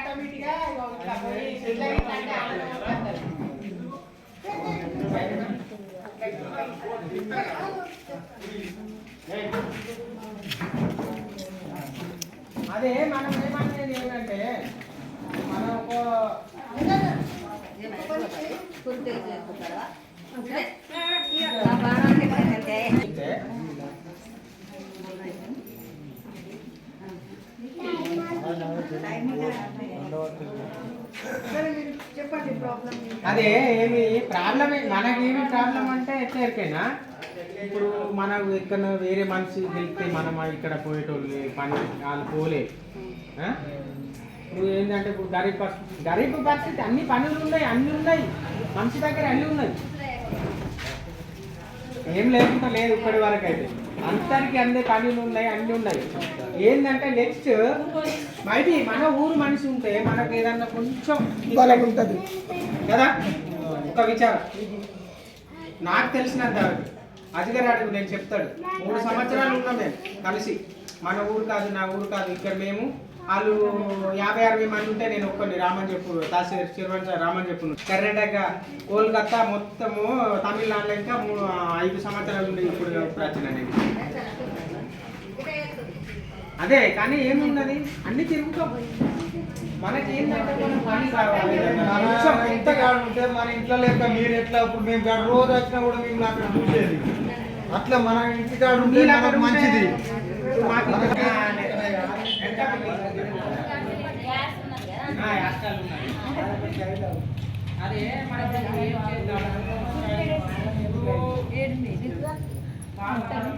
ఆటోమేటిక్గా ఇట్లా పోయి పిల్లలు అంటే అదే మనం ఏమనేది ఏంటంటే మనం అదే ఏమి ప్రాబ్లం మనకేమి ప్రాబ్లం అంటే ఎట్లరికైనా ఇప్పుడు మనం ఇక్కడ వేరే మనిషి వెళ్తే మనం ఇక్కడ పోయేటోళ్ళు పని వాళ్ళు పోలే ఇప్పుడు ఏంటంటే ఇప్పుడు గరీబ్ పరిస్థితి అన్ని పనులు ఉన్నాయి అన్నీ ఉన్నాయి మనిషి దగ్గర అన్నీ ఉన్నాయి ఏం లేకుండా లేదు ఇప్పటి వరకు అయితే అందరికి అందే పనులు ఉన్నాయి అన్నీ ఉన్నాయి ఏంటంటే నెక్స్ట్ బయట మన ఊరు మనిషి ఉంటే మనకు ఏదన్నా కొంచెం ఉంటుంది కదా ఒక విచారం నాకు తెలిసినంత అజిగారు అడుగు నేను చెప్తాడు 3 సంవత్సరాలు ఉన్నాం మేము కలిసి మన ఊరు కాదు నా ఊరు కాదు ఇక్కడ మేము వాళ్ళు 50-60 మంది ఉంటే నేను ఒక్కడిని రామని చెప్పు తహసీల్ చిరువంశ రామని చెప్పు కర్ణాటక కోల్కత్తా మొత్తము తమిళనాడులో ఇంకా 5 సంవత్సరాలు ఉండే ఇప్పుడు ప్రాచీన అనేది అదే కానీ ఏమున్నది అన్ని తిరుగుతాం మనకి ఏంటంటే మనం పని కావాలి ఎంత కాడు ఉంటే మన ఇంట్లో లేక మీరు ఎట్లా ఇప్పుడు మేము రోజు వచ్చినా కూడా మేము నాకు చూసేది అట్లా మన ఇంటి కాడు ఉంటే మంచిది అదే